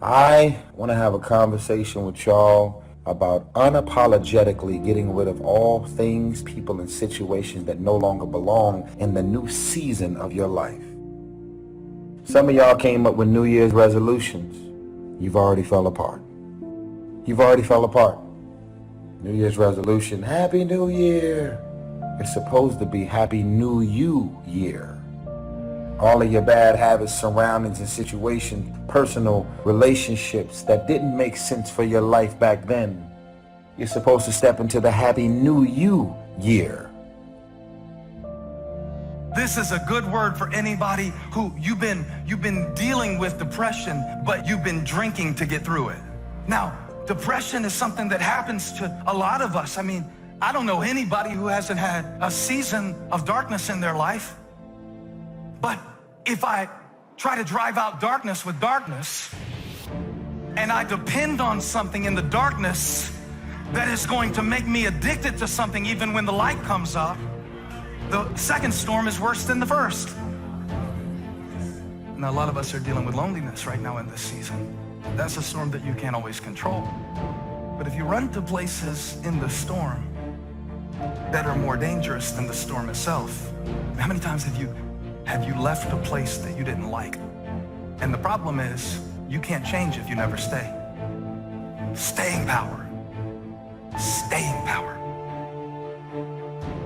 I want to have a conversation with y'all about unapologetically getting rid of all things, people, and situations that no longer belong in the new season of your life. Some of y'all came up with New Year's resolutions. You've already fell apart. You've already fell apart. New Year's resolution, Happy New Year. It's supposed to be Happy New You Year. All of your bad habits, surroundings, and situations, personal relationships that didn't make sense for your life back then. You're supposed to step into the Happy New You Year. This is a good word for anybody who you've been dealing with depression, but you've been drinking to get through it. Now, depression is something that happens to a lot of us. I mean, I don't know anybody who hasn't had a season of darkness in their life. But if I try to drive out darkness with darkness, and I depend on something in the darkness that is going to make me addicted to something even when the light comes up, the second storm is worse than the first. Now, a lot of us are dealing with loneliness right now in this season. That's a storm that you can't always control. But if you run to places in the storm that are more dangerous than the storm itself, how many times have you left a place that you didn't like? And the problem is, you can't change if you never stay. Staying power. Staying power.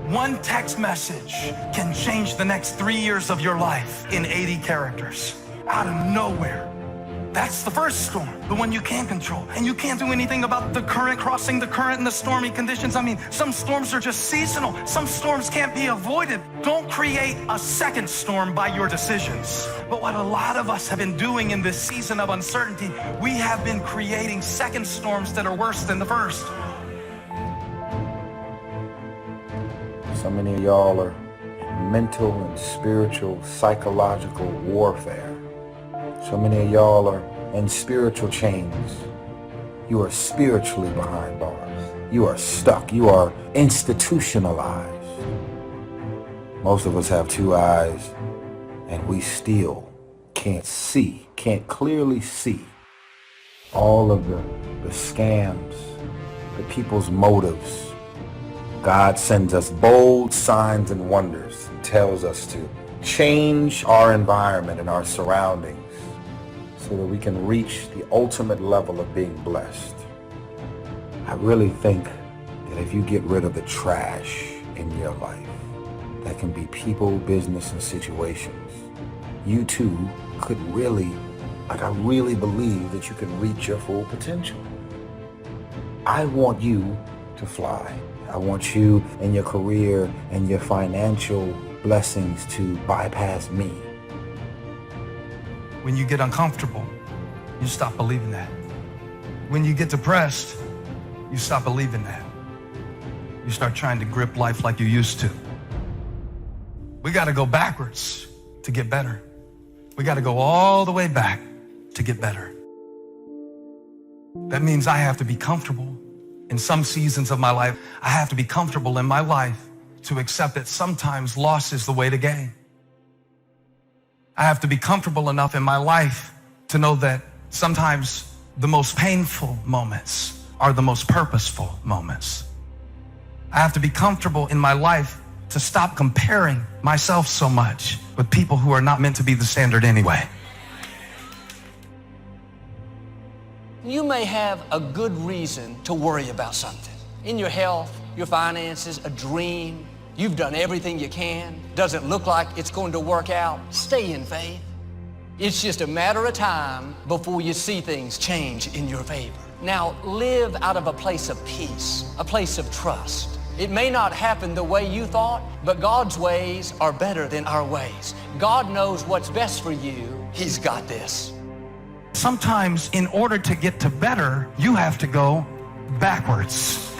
One text message can change the next 3 years of your life in 80 characters. Out of nowhere. That's the first storm, the one you can't control. And you can't do anything about the current, crossing the current and the stormy conditions. I mean, some storms are just seasonal. Some storms can't be avoided. Don't create a second storm by your decisions. But what a lot of us have been doing in this season of uncertainty, we have been creating second storms that are worse than the first. So many of y'all are in mental and spiritual, psychological warfare. So many of y'all are in spiritual chains. You are spiritually behind bars. You are stuck. You are institutionalized. Most of us have two eyes, and we still can't see, can't clearly see all of the scams, the people's motives. God sends us bold signs and wonders and tells us to change our environment and our surroundings so that we can reach the ultimate level of being blessed. I really think that if you get rid of the trash in your life, that can be people, business, and situations, you too could really, I really believe that you can reach your full potential. I want you to fly. I want you and your career and your financial blessings to bypass me. When you get uncomfortable, you stop believing that. When you get depressed, you stop believing that. You start trying to grip life like you used to. We got to go backwards to get better. We got to go all the way back to get better. That means I have to be comfortable in some seasons of my life. I have to be comfortable in my life to accept that sometimes loss is the way to gain. I have to be comfortable enough in my life to know that sometimes the most painful moments are the most purposeful moments. I have to be comfortable in my life to stop comparing myself so much with people who are not meant to be the standard anyway. You may have a good reason to worry about something. In your health, your finances, a dream. You've done everything you can. Doesn't look like it's going to work out. Stay in faith. It's just a matter of time before you see things change in your favor. Now, live out of a place of peace, a place of trust. It may not happen the way you thought, but God's ways are better than our ways. God knows what's best for you. He's got this. Sometimes in order to get to better, you have to go backwards.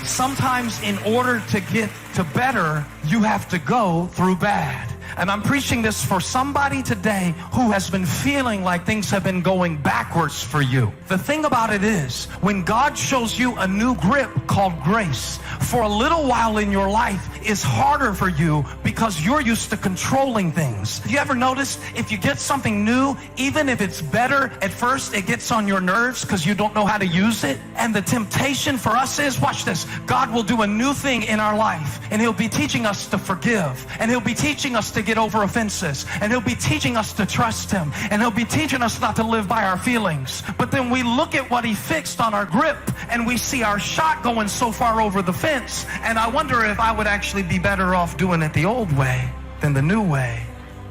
Sometimes in order to get to better, you have to go through bad. And I'm preaching this for somebody today who has been feeling like things have been going backwards for you. The thing about it is, when God shows you a new grip called grace, for a little while in your life, is harder for you because you're used to controlling things. You ever notice if you get something new, even if it's better at first, it gets on your nerves because you don't know how to use it? And the temptation for us is, watch this, God will do a new thing in our life, and he'll be teaching us to forgive, and he'll be teaching us to get over offenses, and he'll be teaching us to trust him, and he'll be teaching us not to live by our feelings. But then we look at what he fixed on our grip, and we see our shot going so far over the fence, and I wonder if I would actually be better off doing it the old way than the new way.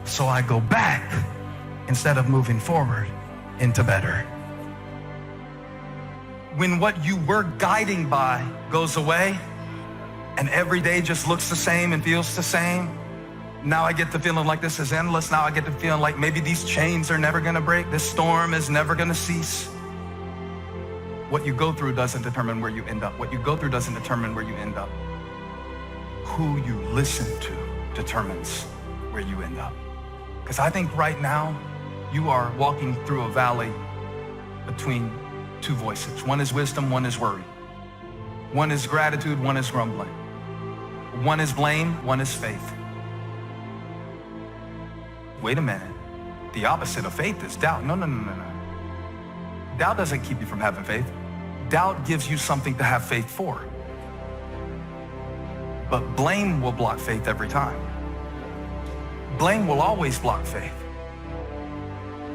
So I go back instead of moving forward into better. When what you were guiding by goes away and every day just looks the same and feels the same, now I get the feeling like this is endless. Now I get the feeling like maybe these chains are never gonna break. This storm is never gonna cease. What you go through doesn't determine where you end up. What you go through doesn't determine where you end up. Who you listen to determines where you end up. Because I think right now you are walking through a valley between two voices. One is wisdom, one is worry. One is gratitude, one is grumbling. One is blame, one is faith. Wait a minute. The opposite of faith is doubt. No. Doubt doesn't keep you from having faith. Doubt gives you something to have faith for. But blame will block faith every time. Blame will always block faith.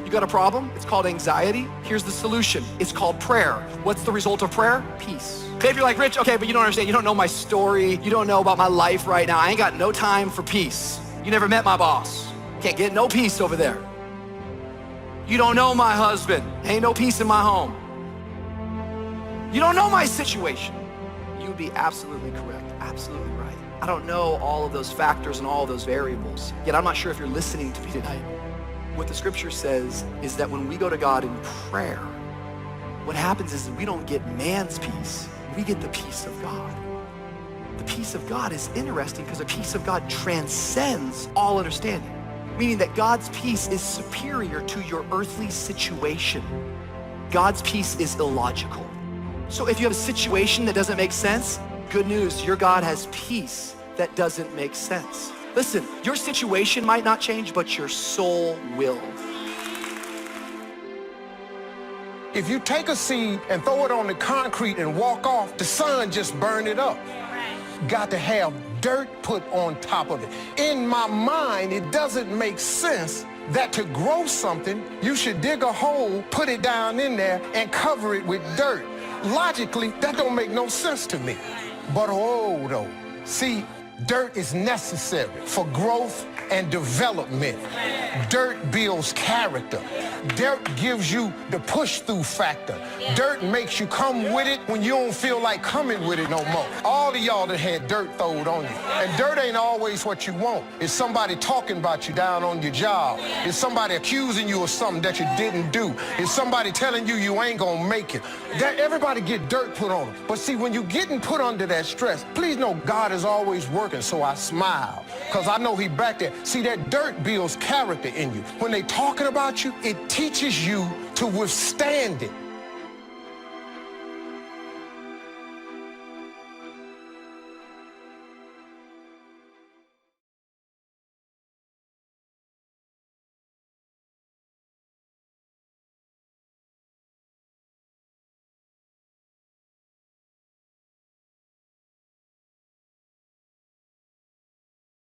You got a problem? It's called anxiety. Here's the solution. It's called prayer. What's the result of prayer? Peace. Okay, if you're like, Rich, okay, but you don't understand. You don't know my story. You don't know about my life right now. I ain't got no time for peace. You never met my boss. Can't get no peace over there. You don't know my husband. Ain't no peace in my home. You don't know my situation. You would be absolutely correct. Absolutely right. I don't know all of those factors and all of those variables. Yet I'm not sure if you're listening to me tonight. What the scripture says is that when we go to God in prayer, what happens is that we don't get man's peace. We get the peace of God. The peace of God is interesting because the peace of God transcends all understanding. Meaning that God's peace is superior to your earthly situation. God's peace is illogical. So if you have a situation that doesn't make sense, good news, your God has peace that doesn't make sense. Listen, your situation might not change, but your soul will. If you take a seed and throw it on the concrete and walk off, the sun just burned it up. Got to have dirt put on top of it. In my mind, it doesn't make sense that to grow something, you should dig a hole, put it down in there, and cover it with dirt. Logically, that don't make no sense to me. But oh, though, see, dirt is necessary for growth and development. Dirt builds character. Dirt gives you the push-through factor. Dirt makes you come with it when you don't feel like coming with it no more. All of y'all that had dirt thrown on you. And dirt ain't always what you want. It's somebody talking about you down on your job. It's somebody accusing you of something that you didn't do. It's somebody telling you you ain't gonna make it. That everybody get dirt put on them. But see, when you getting put under that stress, please know God is always working, so I smile. Because I know he back there. See, that dirt builds character in you. When they talking about you, it teaches you to withstand it.